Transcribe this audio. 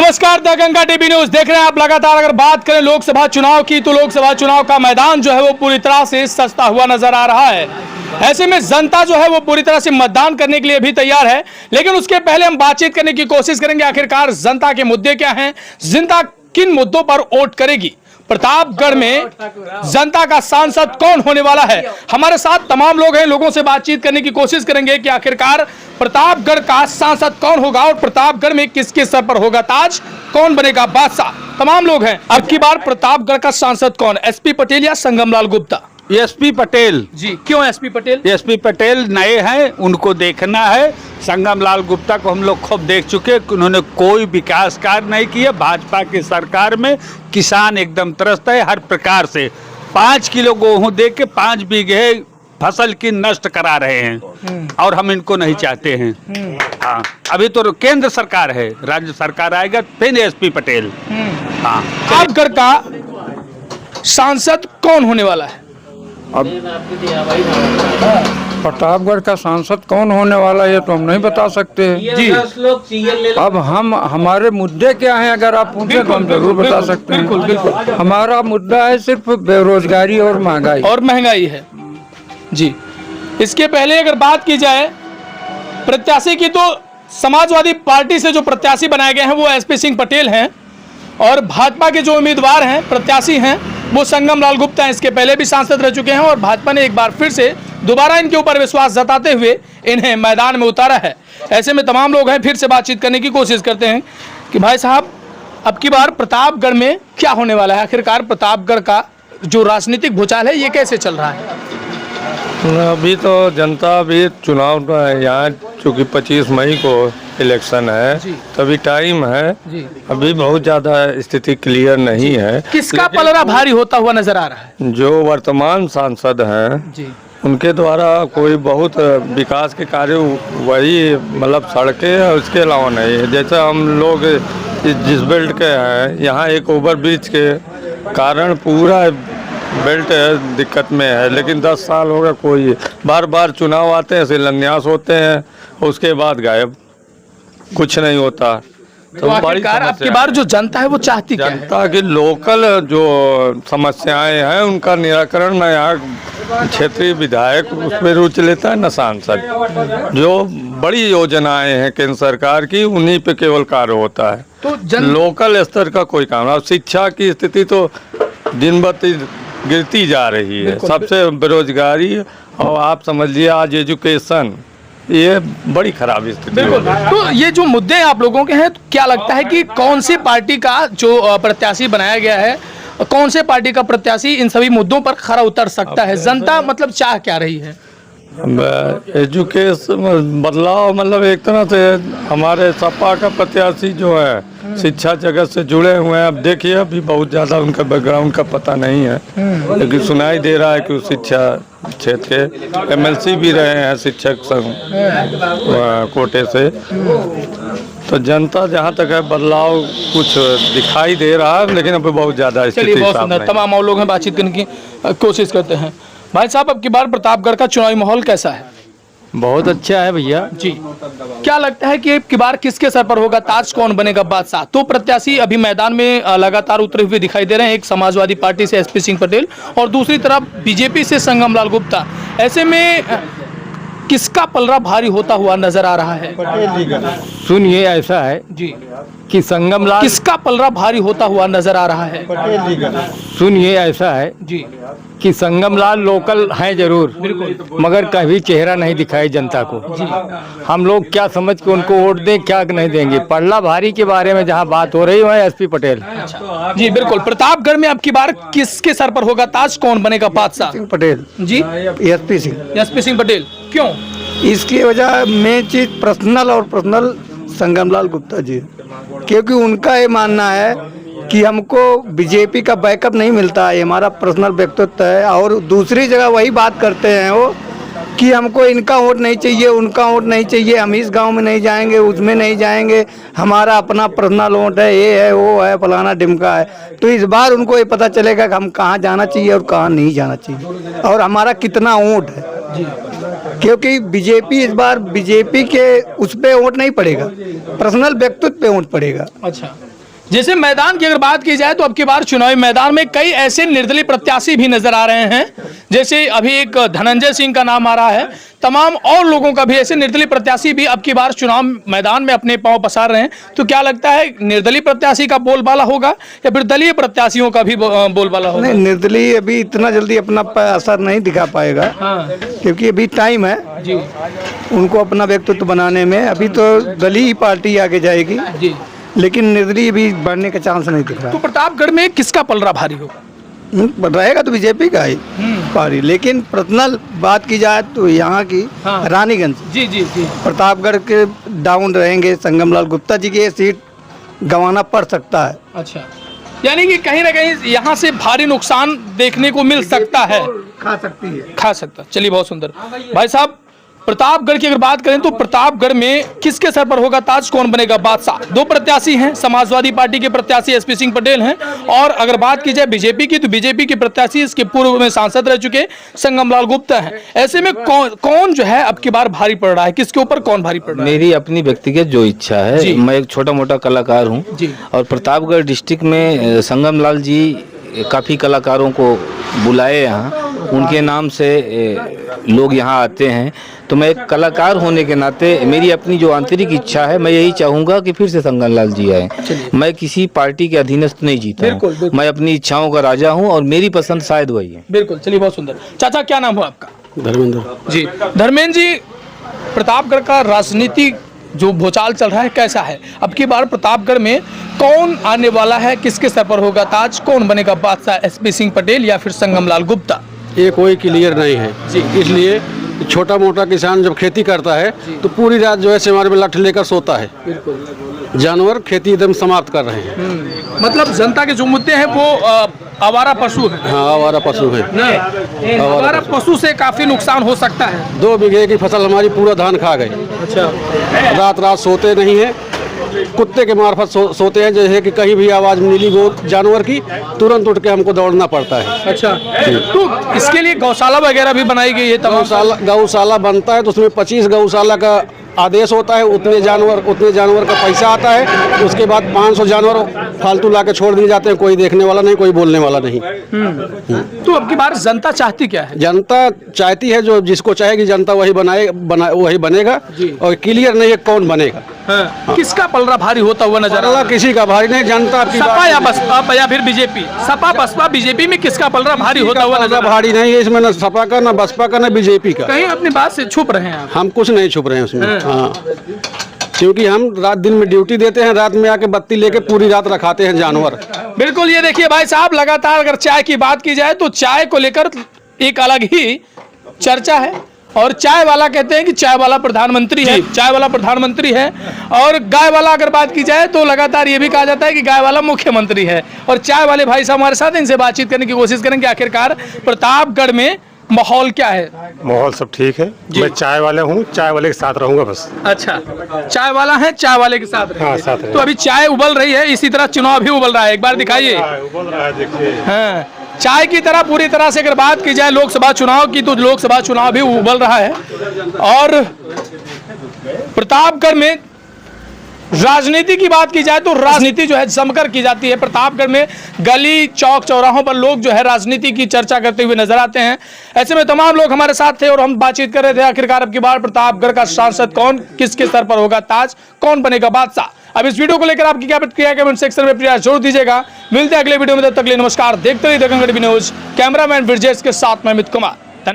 नमस्कार, the Ganga TV news देख रहे हैं आप। लगातार अगर बात करें लोकसभा चुनाव की तो लोकसभा चुनाव का मैदान जो है वो पूरी तरह से सस्ता हुआ नजर आ रहा है। ऐसे में जनता जो है वो पूरी तरह से मतदान करने के लिए भी तैयार है, लेकिन उसके पहले हम बातचीत करने की कोशिश करेंगे आखिरकार जनता के मुद्दे क्या हैं, जनता किन मुद्दों पर वोट करेगी, प्रतापगढ़ में जनता का सांसद कौन होने वाला है। हमारे साथ तमाम लोग हैं, लोगों से बातचीत करने की कोशिश करेंगे कि आखिरकार प्रतापगढ़ का सांसद कौन होगा और प्रतापगढ़ में किसके सर पर होगा ताज, कौन बनेगा बादशाह। तमाम लोग हैं। अब की बार प्रतापगढ़ का सांसद कौन, एसपी पटेल या संगमलाल गुप्ता? एसपी पटेल जी, क्यों एसपी पटेल? एसपी पटेल नए हैं, उनको देखना है। संगमलाल गुप्ता को हम लोग खूब देख चुके, उन्होंने कोई विकास कार्य नहीं किए। भाजपा की सरकार में किसान एकदम त्रस्त है हर प्रकार से। 5 किलो गेहूं दे के 5 बीघे फसल की नष्ट करा रहे हैं और हम इनको नहीं चाहते हैं। हाँ, अभी तो केंद्र सरकार है, राज्य सरकार आएगा फिर एसपी पटेल। हाँ, प्रतापगढ़ का सांसद कौन होने वाला है? अब प्रतापगढ़ का सांसद कौन होने वाला है तो हम नहीं बता सकते हैं जी। अब हमारे मुद्दे क्या हैं, अगर आप पूछे तो हम जरूर बता सकते हैं। बिल्कुल। हमारा मुद्दा है सिर्फ बेरोजगारी और महंगाई है जी। इसके पहले अगर बात की जाए प्रत्याशी की तो समाजवादी पार्टी से जो प्रत्याशी बनाए गए हैं वो एसपी सिंह पटेल हैं और भाजपा के जो उम्मीदवार हैं, प्रत्याशी हैं, वो संगमलाल गुप्ता हैं। इसके पहले भी सांसद रह चुके हैं और भाजपा ने एक बार फिर से दोबारा इनके ऊपर विश्वास जताते हुए इन्हें मैदान में उतारा है। ऐसे में तमाम लोग हैं, फिर से बातचीत करने की कोशिश करते हैं कि भाई साहब अब की बार प्रतापगढ़ में क्या होने वाला है, आखिरकार प्रतापगढ़ का जो राजनीतिक भूचाल है ये कैसे चल रहा है? अभी तो जनता भी चुनाव यहाँ चूँकि 25 मई को इलेक्शन है, तभी टाइम है जी। अभी बहुत ज्यादा स्थिति क्लियर नहीं है। किसका पलड़ा भारी होता हुआ नजर आ रहा है? जो वर्तमान सांसद हैं जी, उनके द्वारा कोई बहुत विकास के कार्य वही मतलब सड़कें और उसके अलावा नहीं है। जैसे हम लोग जिस बेल्ट के हैं, यहाँ एक ओवर ब्रिज के कारण पूरा बेल्ट दिक्कत में है, लेकिन 10 साल हो गया कोई, बार बार चुनाव आते हैं, शिलान्यास होते हैं, उसके बाद गायब, कुछ नहीं होता। तो आखिरकार आपकी बार जो जनता है वो चाहती क्या है? जनता की लोकल जो समस्याएं हैं उनका निराकरण न यहाँ क्षेत्रीय विधायक उस पर रुचि लेता है न सांसद। जो बड़ी योजनाएं हैं केंद्र सरकार की उन्हीं पे केवल कार्य होता है, तो लोकल स्तर का कोई काम नहीं। शिक्षा की स्थिति तो दिन ब दिन गिरती जा रही है, सबसे बेरोजगारी और आप समझिए आज एजुकेशन, ये बड़ी खराब स्थिति है। तो ये जो मुद्दे आप लोगों के हैं, तो क्या लगता है कि कौन सी पार्टी का जो प्रत्याशी बनाया गया है, कौन से पार्टी का प्रत्याशी इन सभी मुद्दों पर खरा उतर सकता है? जनता मतलब चाह क्या रही है? एजुकेशन बदलाव मतलब एक तरह से हमारे सपा का प्रत्याशी जो है शिक्षा जगत से जुड़े हुए हैं। अब देखिए अभी बहुत ज़्यादा उनका बैकग्राउंड का पता नहीं है, लेकिन सुनाई दे रहा है कि शिक्षा क्षेत्र के एमएलसी भी रहे हैं शिक्षक संघ कोटे से। तो जनता जहाँ तक है बदलाव कुछ दिखाई दे रहा है, लेकिन अभी बहुत ज़्यादा स्थिति साफ नहीं। तमाम और लोग हैं, बातचीत करने की कोशिश करते हैं। भाई साहब अब की बार प्रतापगढ़ का चुनावी माहौल कैसा है? बहुत अच्छा है भैया जी। क्या लगता है कि अब की बार किसके सर पर होगा ताज, कौन बनेगा बादशाह? तो प्रत्याशी अभी मैदान में लगातार उतरे हुए दिखाई दे रहे हैं, एक समाजवादी पार्टी से एसपी सिंह पटेल और दूसरी तरफ बीजेपी से संगमलाल गुप्ता। ऐसे में किसका पलड़ा भारी होता हुआ नजर आ रहा है? सुनिए, ऐसा है जी कि संगमलाल किसका पलड़ा भारी होता हुआ नजर आ रहा है? सुनिए, ऐसा है जी कि संगमलाल लोकल हैं जरूर, मगर कभी चेहरा नहीं दिखाई जनता को जी। हम लोग क्या समझ के उनको वोट दें, क्या नहीं देंगे। पलड़ा भारी के बारे में जहां बात हो रही है एसपी पटेल। जी बिल्कुल। प्रतापगढ़ में अब की बार किसके सर पर होगा ताज, कौन बनेगा बादशाह? पटेल जी, एसपी सिंह पटेल। क्यों? इसकी वजह मेन चीज पर्सनल और पर्सनल संगमलाल गुप्ता जी, क्योंकि उनका ये मानना है कि हमको बीजेपी का बैकअप नहीं मिलता है, हमारा पर्सनल व्यक्तित्व है। और दूसरी जगह वही बात करते हैं वो कि हमको इनका वोट नहीं चाहिए, उनका वोट नहीं चाहिए, हम इस गांव में नहीं जाएंगे, उसमें नहीं जाएंगे, हमारा अपना पर्सनल वोट है, ये है वो है फलाना ढिमका है। तो इस बार उनको ये पता चलेगा कि हम कहाँ जाना चाहिए और कहाँ नहीं जाना चाहिए और हमारा कितना वोट है जी। क्योंकि बीजेपी इस बार बीजेपी के उस पे वोट नहीं पड़ेगा, पर्सनल व्यक्तित्व पे वोट पड़ेगा। अच्छा, जैसे मैदान की अगर बात की जाए तो अब की बार चुनावी मैदान में कई ऐसे निर्दलीय प्रत्याशी भी नजर आ रहे हैं, जैसे अभी एक धनंजय सिंह का नाम आ रहा है, तमाम और लोगों का भी ऐसे निर्दलीय प्रत्याशी भी अब की बार चुनाव मैदान में अपने पांव पसार रहे हैं। तो क्या लगता है निर्दलीय प्रत्याशी का बोलबाला होगा या फिर दलीय प्रत्याशियों का भी बोलबाला होगा? नहीं, निर्दलीय अभी इतना जल्दी अपना असर नहीं दिखा पाएगा, क्योंकि अभी टाइम है जी उनको अपना व्यक्तित्व बनाने में। अभी तो दलीय पार्टी आगे जाएगी, जी। लेकिन निर्दलीय भी बढ़ने का चांस नहीं दिख तो रहा। प्रतापगढ़ में किसका पलड़ा भारी होगा? रहेगा तो बीजेपी का ही पार्टी, लेकिन पर्सनल बात की जाए तो यहाँ की हाँ। रानीगंज, जी जी जी। प्रतापगढ़ के डाउन रहेंगे। संगमलाल गुप्ता जी की ये सीट गंवाना पड़ सकता है। अच्छा, यानी कि कहीं ना कहीं यहाँ से भारी नुकसान देखने को मिल सकता है, खा सकती है। खा सकता। चलिए, बहुत सुंदर। भाई साहब, प्रतापगढ़ की अगर बात करें तो प्रतापगढ़ में किसके सर पर होगा ताज, कौन बनेगा बादशाह? दो प्रत्याशी हैं, समाजवादी पार्टी के प्रत्याशी एसपी सिंह पटेल हैं, और अगर बात की जाए बीजेपी की तो बीजेपी के प्रत्याशी इसके पूर्व में सांसद रह चुके संगमलाल गुप्ता हैं। ऐसे में कौन जो है अब की बार भारी पड़ रहा है, किसके ऊपर कौन भारी पड़ रहा है? मेरी अपनी व्यक्तिगत जो इच्छा है, मैं एक छोटा मोटा कलाकार हूँ और प्रतापगढ़ डिस्ट्रिक्ट में संगमलाल जी काफ़ी कलाकारों को बुलाए यहाँ, उनके नाम से लोग यहाँ आते हैं। तो मैं एक कलाकार होने के नाते मेरी अपनी जो आंतरिक इच्छा है, मैं यही चाहूँगा कि फिर से संगमलाल जी आए। मैं किसी पार्टी के अधीनस्थ नहीं जीता हूँ, मैं अपनी इच्छाओं का राजा हूँ और मेरी पसंद शायद वही है। बिल्कुल। चलिए, बहुत सुंदर। चाचा, क्या नाम हुआ आपका? धर्मेंद्र जी। धर्मेंद्र जी, प्रतापगढ़ का राजनीतिक जो भूचाल चल रहा है कैसा है? अब की बार प्रतापगढ़ में कौन आने वाला है, किसके सर पर होगा ताज, कौन बनेगा बादशाह, एसपी सिंह पटेल या फिर संगमलाल गुप्ता? ये कोई क्लियर नहीं है जी। इसलिए छोटा मोटा किसान जब खेती करता है तो पूरी रात जो है सिमार में लाठी लेकर सोता है। जानवर खेती एकदम समाप्त कर रहे हैं। मतलब जनता के जो मुद्दे हैं वो आवारा पशु है। हाँ, आवारा पशु है। आवारा पशु से काफी नुकसान हो सकता है। 2 बीघे की फसल हमारी पूरा धान खा गई। अच्छा। रात रात सोते नहीं है, कुत्ते के मार्फत सोते हैं। जैसे कि कहीं भी आवाज मिली वो जानवर की, तुरंत उठ के हमको दौड़ना पड़ता है। अच्छा, तो इसके लिए गौशाला वगैरह भी बनाई गई है? गौशाला बनता है तो उसमें 25 गौशाला का आदेश होता है, उतने जानवर का पैसा आता है। उसके बाद 500 जानवर फालतू ला के छोड़ दिए जाते हैं, कोई देखने वाला नहीं, कोई बोलने वाला नहीं। तो अब की बार जनता चाहती क्या है? जनता चाहती है जो जिसको चाहेगी जनता वही वही बनेगा, और क्लियर नहीं है कौन बनेगा। हाँ। किसका पलड़ा भारी होता हुआ नजर आ रहा है? किसी का भारी नहीं, जनता की सपा या बसपा या फिर बीजेपी? सपा बसपा बीजेपी में किसका पलड़ा भारी होता हुआ नजर? भारी नहीं है इसमें, न सपा का, न बसपा का, न बीजेपी का। कहीं अपनी बात से छुप रहे हैं आप? हम कुछ नहीं छुप रहे हैं उसमें। हाँ, क्योंकि हम रात दिन में ड्यूटी देते हैं, रात में आके बत्ती लेके पूरी रात रखाते हैं जानवर। बिल्कुल। ये देखिए भाई साहब, लगातार अगर चाय की बात की जाए तो चाय को लेकर एक अलग ही चर्चा है, और चाय वाला कहते हैं कि चाय वाला प्रधानमंत्री है, चाय वाला प्रधानमंत्री है। और गाय वाला अगर बात की जाए तो लगातार ये भी कहा जाता है कि गाय वाला मुख्यमंत्री है। और चाय वाले भाई साहब हमारे साथ, इनसे बातचीत करने की कोशिश करेंगे आखिरकार प्रतापगढ़ में माहौल क्या है। माहौल सब ठीक है। मैं चाय वाला हूँ, चाय वाले के साथ रहूंगा बस। अच्छा, चाय वाला है, चाय वाले के साथ रहेंगे। हाँ, साथ रहेंगे। तो अभी चाय उबल रही है, इसी तरह चुनाव भी उबल रहा है, एक बार दिखाइए। उबल रहा है, देखिए। हाँ, चाय की तरह पूरी तरह से अगर बात की जाए लोकसभा चुनाव की तो लोकसभा चुनाव भी उबल रहा है। और प्रतापगढ़ में राजनीति की बात की जाए तो राजनीति जो है जमकर की जाती है। प्रतापगढ़ में गली चौक चौराहों पर लोग जो है राजनीति की चर्चा करते हुए नजर आते हैं। ऐसे में तमाम लोग हमारे साथ थे और हम बातचीत कर रहे थे आखिरकार अब की बार प्रतापगढ़ का सांसद कौन, किसके सर पर होगा ताज, कौन बनेगा बादशाह। अब इस वीडियो को लेकर आपकी क्या प्रतिक्रिया है कमेंट सेक्शन में प्रयास जरूर दीजिएगा। मिलते हैं अगले वीडियो में, तब तक के लिए नमस्कार। देखते रहिए दंगल टीवी न्यूज। कैमरामैन ब्रिजेश के साथ मैं अमित कुमार।